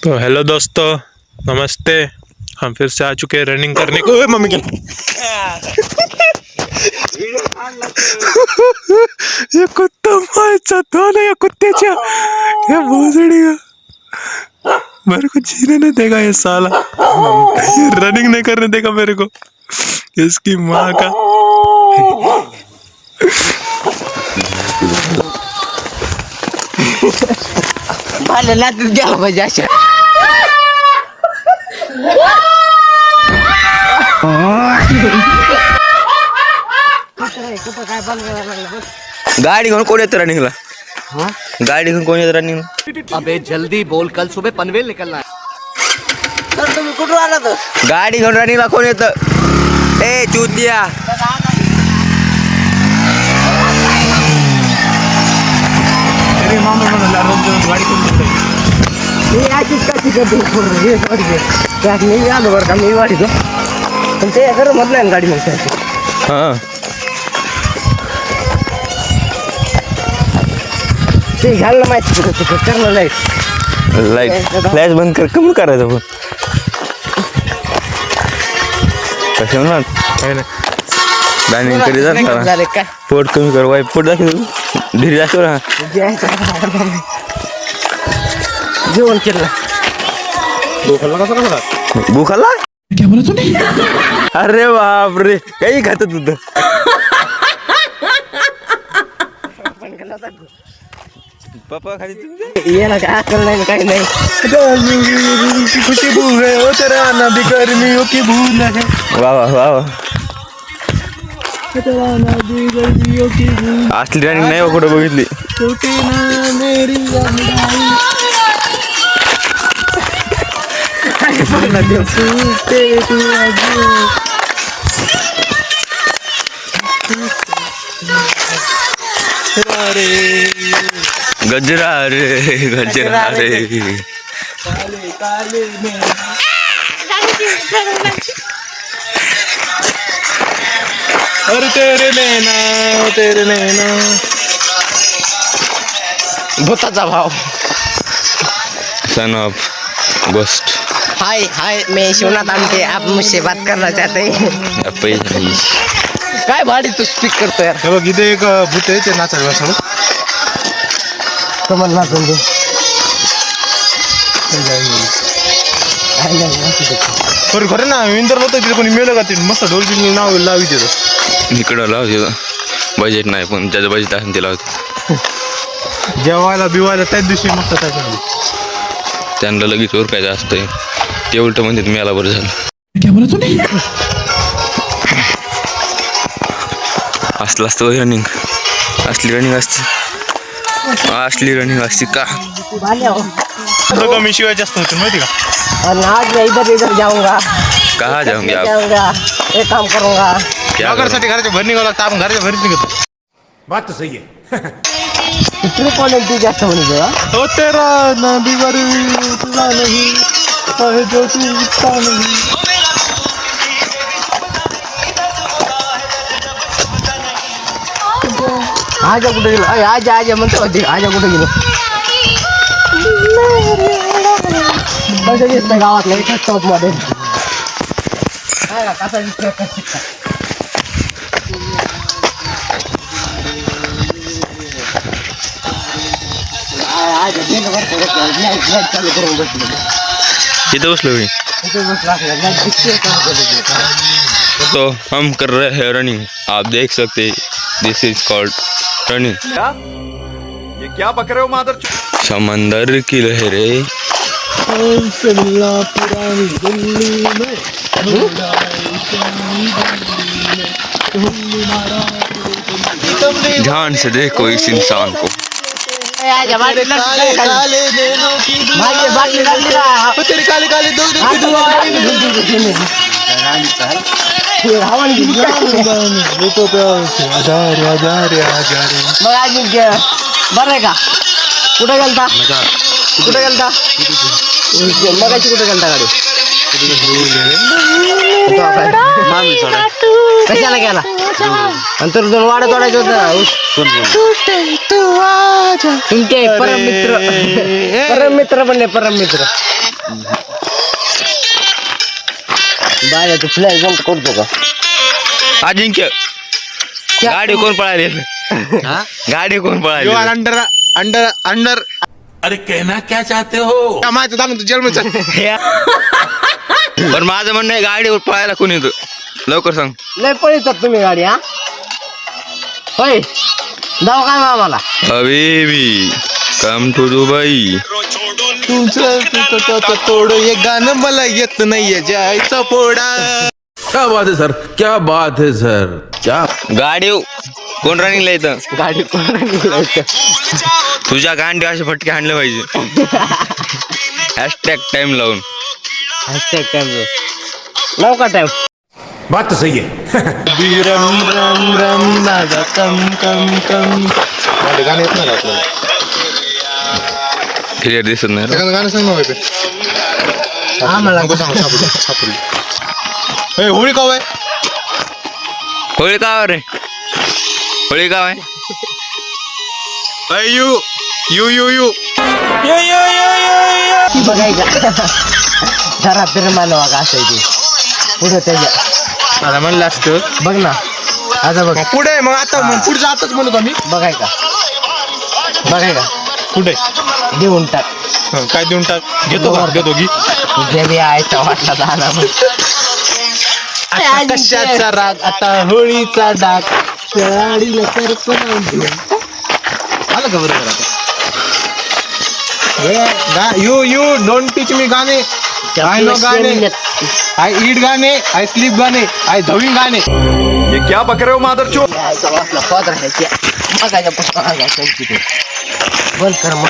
तो हेलो दोस्तों, नमस्ते। हम फिर से आ चुके हैं रनिंग करने को। मम्मी क्या ये कुत्ता मारचा दोनों या कुत्ते चा ये भोसड़ी का मेरे को जीने नहीं देगा ये साला। ये रनिंग नहीं करने देगा मेरे को, इसकी माँ का। भाले लात द्यायला पाहिजे अशा. गाड़ी घेऊन कोण येतं रनिंगला? गाडी घेऊन कोण येतं रनिंगला? अबे जल्दी बोल, कल सुबह पनवेल निकलना है. तर तुम्ही कुठून आला तर गाडी घेऊन रनिंगला कोण येतं? ए चुतिया, मी अशीच कशी करतो हे गाडी त्यात मी आलो बरं का मी वाढीतो पण ते खरं मत नाही गाडी मग त्याची हा ते घालणं माहिती करणं नाही लाईट फ्लॅश बंद कर. कमी करायचं पण कसे म्हणणार काही नाही. रनिंग करी जात झाले काय पोट कमी कर. वाईट पोट दाखव ढिरी दाखव ना. जेवण केलं भूखाला अरे बाप रे काही खात तुझं. पप्पा खाली तुमचे ये ना काय अक्कल नाही काही नाही खुशी भूल है वो तेरा ना भी गर्मियों की भूल है, वा वा वा वा. तेरा ना भी गर्मियों की भूल असली रनिंग नाही कुठं बघितली. टूटी ना मेरी गजरा रे गजरा रे. अरे तेरे नैना भूताचा भाव. सन ऑफ गोस्ट. हाय हाय मैं शिवनाथ आमटे आप मुझसे बात करना चाहते हैं. काय भाडी तू स्पीक करतो यार. हे बघ इथे एक भूत आहे, ते नाचायला बसलं. कमल नाचून दे खरं खरं ना विंदर होतं तिथे कोणी मेलं का ते मस्त ढोल बिल नाव लावी देतं. इकडं लावते बजेट नाही पण ज्याचं बजेट असेल ते लावते. जेवायला बिवायला त्याच दिवशी मस्त त्याच्यामध्ये त्यांना लगेच ओरकायचं असतंय. ते उलट म्हणतात मी याला बरं झालं. असलं असतं रनिंग. असली रनिंग असते, असली रनिंग असते का? कमी शिवाय जास्त होते माहिती का. और आज मैं इधर इधर जाऊंगा. कहाँ जाऊंगे आप? जाऊंगा एक काम करूंगा. क्या करो? घरासाठी घराच्या भर निघावं लागतं. आपण घराच्या भरीत निघतो. बात तो सही है. ट्रिप क्वालिटी जास्त होणी ओ तेरा ना बिगर तुला नहीं है जो तू इच्छा नहीं. आजा कुठे गेलो. आजा आजा म्हणतो होती. आजा कुठे गेलो. कसं दिसतं गावातलं एकाच टॉप मध्ये कसा दिसतोय. इथं बसलो मी. तो हम कर रहे हैं रनिंग. आप देख सकते दिस इज कॉल्ड रनिंग. ये क्या बक रहे हो मादर. समंदर की लहरें पुरानी दिल्ली में ध्यान से देखो इस इंसान को. काले नैनों की तेरे काले काले दो बरं आहे का. कुठे गेलता कुठे गेलता मगाशी कुठे गेलता गाडी कशाला गेला नंतर दोन वाडा तोडायचं होतं. तुमचे परम मित्र बनले परम मित्र. बाय तू फ्लॅश बंद करतो का? अजिंक्य गाडी कोण पळाली गाडी कोण पळाली अंडर अंडर अंडर अरे कहना क्या चाहते हो? माहिती दाखव जन्मचं पण माझं म्हणणं आहे गाडीवर पळायला कोणी येतो लवकर सांग. लय पळतात तुम्ही गाडी हा होय जाऊ काय मामाला हबीबी कम टू दुबई. तुमचं तोड हे गाणं मला येत नाहीये जायचं पोडा. क्या बात है सर, क्या बात है सर, क्या गाडी कोण रनिंगला येतं गाडी कोण तुझ्या गांडी असे फटके हाणले पाहिजे. हॅशटॅग टाइम लावून हॅशटॅग टाइम लवकर टाइम बात तो सही है. रम रम रम दादा कम कम कम. गाणं येत नाही आपल्याला. क्लिअर दिसत नाही रे. एखादं गाणं सांग ना. आम्हाला होळी का आहे होळी का रे होळी का आहे यू यू यू यू बघायचा जरा फिरमान वागा असायची पुढे त्याच्या आता म्हणलं असतं बघ ना आता बघ पुढे मग आता पुढे जातच म्हणत आम्ही बघायचा कुठे देऊन टाक काय देऊन टाक घेतो का घेतो की जे बी आयचा वाटला झाला आता कशाचा राग आता होळीचा डाग गाडीला आलं का बरोबर आता you you don't teach me गाणे आय नो गाणे आय ईट गाणे आय स्लीप गाणे आय झविंग गाणे. ये क्या बक रहे हो मादरचोद? आयचा वाटला पदर ह्याच्या बघायच्या पुस्तकाच्या बंद कर मग